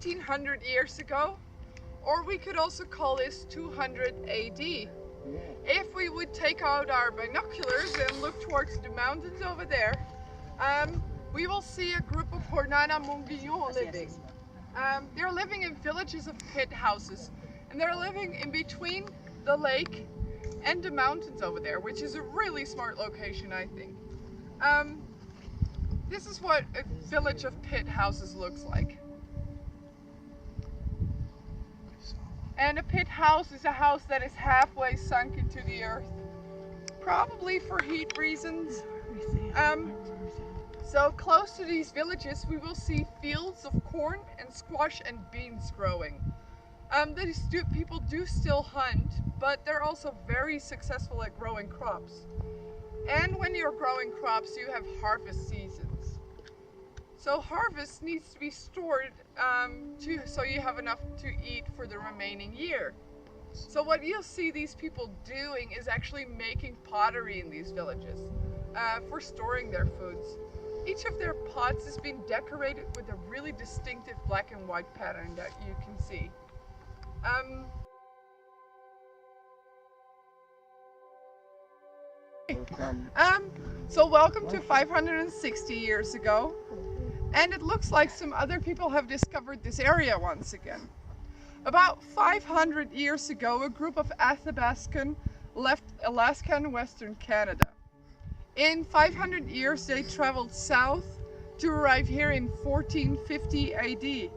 1800 years ago, or we could also call this 200 AD. If we would take out our binoculars and look towards the mountains over there, we will see a group of Hornana Mungillon living. They're living in villages of pit houses, and they're living in between the lake and the mountains over there, which is a really smart location, I think. This is what a village of pit houses looks like. And a pit house is a house that is halfway sunk into the earth, probably for heat reasons. So close to these villages we will see fields of corn and squash and beans growing. People do still hunt, but they're also very successful at growing crops. And when you're growing crops, you have harvest seasons. So harvest needs to be stored so you have enough to eat for the remaining year. So what you'll see these people doing is actually making pottery in these villages for storing their foods. Each of their pots has been decorated with a really distinctive black and white pattern that you can see. So welcome to 560 years ago, and it looks like some other people have discovered this area once again. About 500 years ago, a group of Athabascan left Alaska and Western Canada. In 500 years, they traveled south to arrive here in 1450 AD.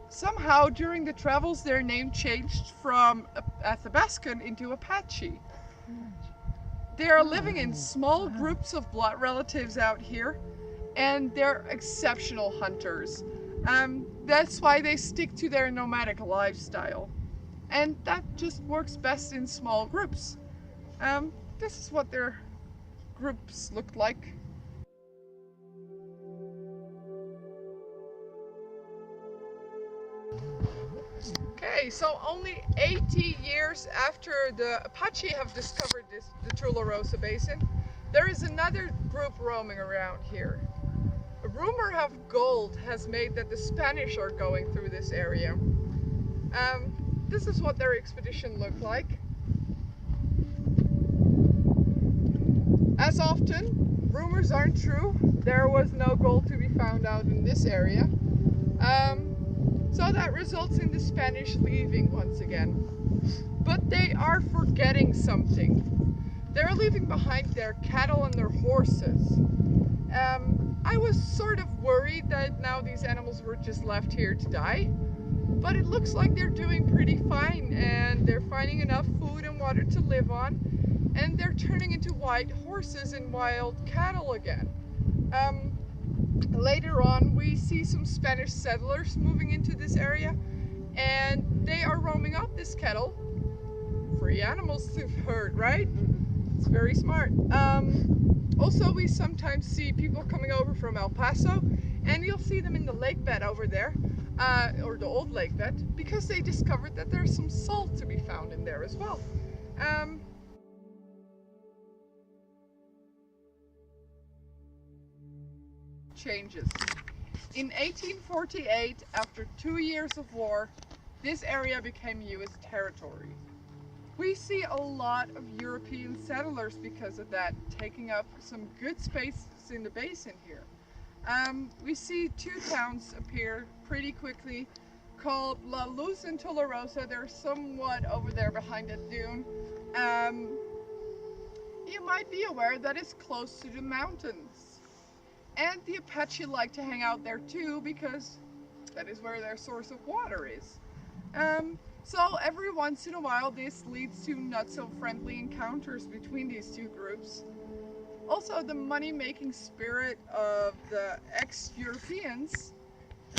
Somehow, during the travels, their name changed from Athabascan into Apache. They are living in small groups of blood relatives out here, and they're exceptional hunters. That's why they stick to their nomadic lifestyle. And that just works best in small groups. This is what their groups looked like. Okay, so only 80 years after the Apache have discovered the Tularosa Basin, there is another group roaming around here. A rumor of gold has made that the Spanish are going through this area. This is what their expedition looked like. As often, rumors aren't true. There was no gold to be found out in this area. So that results in the Spanish leaving once again. But they are forgetting something. They're leaving behind their cattle and their horses. I was sort of worried that now these animals were just left here to die. But it looks like they're doing pretty fine, and they're finding enough food and water to live on. And they're turning into white horses and wild cattle again. Later on, we see some Spanish settlers moving into this area, and they are roaming out this cattle. Free animals to herd, right? It's very smart. Also, we sometimes see people coming over from El Paso, and you'll see them in the lake bed over there, or the old lake bed, because they discovered that there's some salt to be found in there as well. Changes. In 1848, after 2 years of war, this area became US territory. We see a lot of European settlers because of that, taking up some good spaces in the basin here. We see two towns appear pretty quickly called La Luz and Tularosa. They're somewhat over there behind that dune. You might be aware that it's close to the mountains. And the Apache like to hang out there too, because that is where their source of water is. So every once in a while this leads to not so friendly encounters between these two groups. Also, the money-making spirit of the ex-Europeans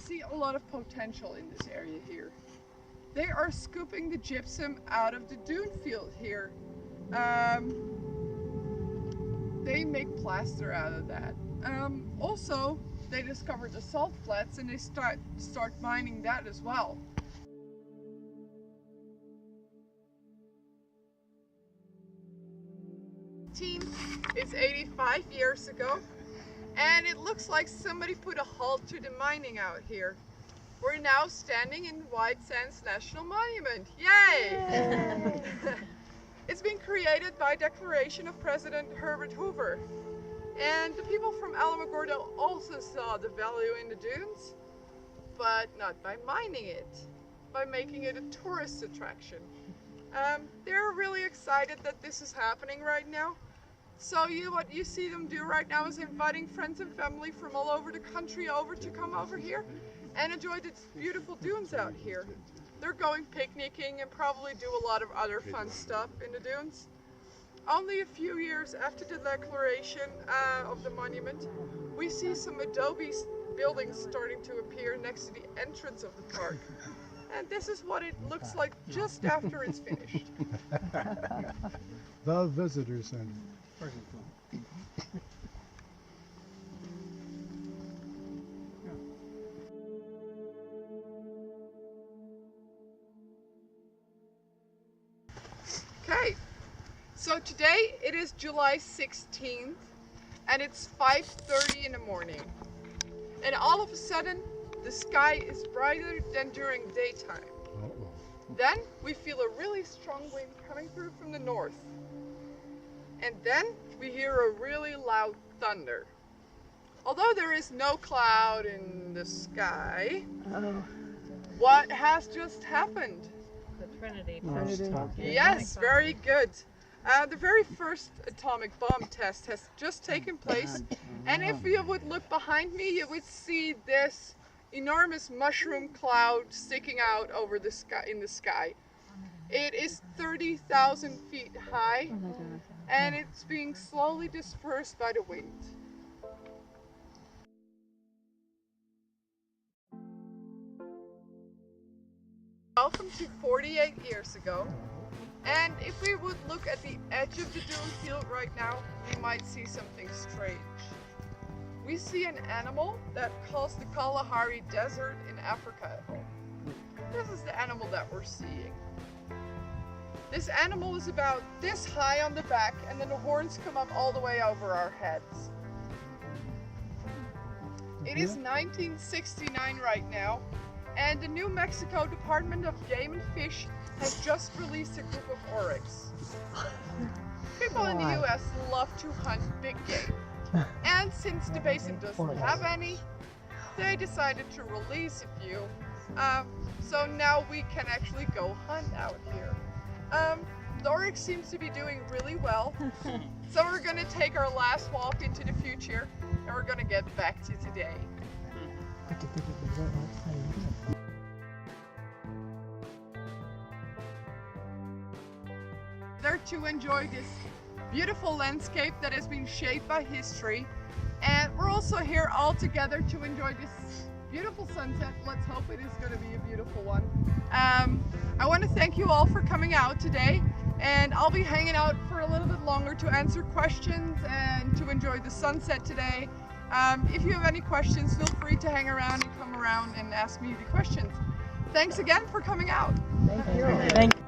see a lot of potential in this area here. They are scooping the gypsum out of the dune field here. They make plaster out of that. Also, they discovered the salt flats, and they start mining that as well. It's 85 years ago, and it looks like somebody put a halt to the mining out here. We're now standing in White Sands National Monument. Yay! It's been created by declaration of President Herbert Hoover. And the people from Alamogordo also saw the value in the dunes, but not by mining it, by making it a tourist attraction. They're really excited that this is happening right now. So what you see them do right now is inviting friends and family from all over the country to come over here and enjoy the beautiful dunes out here. They're going picnicking and probably do a lot of other fun stuff in the dunes. Only a few years after the declaration of the monument, we see some adobe buildings starting to appear next to the entrance of the park. And this is what it looks like just after it's finished. The visitor center. Okay, so today it is July 16th and it's 5:30 in the morning. And all of a sudden, the sky is brighter than during daytime. Then we feel a really strong wind coming through from the north. And then we hear a really loud thunder. Although there is no cloud in the sky, what has just happened? The Trinity. Yes, very good. The very first atomic bomb test has just taken place, and if you would look behind me, you would see this enormous mushroom cloud sticking out over the sky in the sky. It is 30,000 feet high, and it's being slowly dispersed by the wind. Welcome to 48 years ago. And if we would look at the edge of the dune field right now, we might see something strange. We see an animal that calls the Kalahari Desert in Africa. This is the animal that we're seeing. This animal is about this high on the back, and then the horns come up all the way over our heads. It is 1969 right now, and the New Mexico Department of Game and Fish has just released a group of Oryx. People in the US love to hunt big game, and since the basin doesn't have any, they decided to release a few. So now we can actually go hunt out here. The Oryx seems to be doing really well, so we're going to take our last walk into the future, and we're going to get back to today. There to enjoy this beautiful landscape that has been shaped by history, and we're also here all together to enjoy this beautiful sunset. Let's hope it is going to be a beautiful one. I want to thank you all for coming out today, and I'll be hanging out for a little bit longer to answer questions and to enjoy the sunset today. If you have any questions, feel free to hang around and come around and ask me the questions. Thanks again for coming out. Thank you.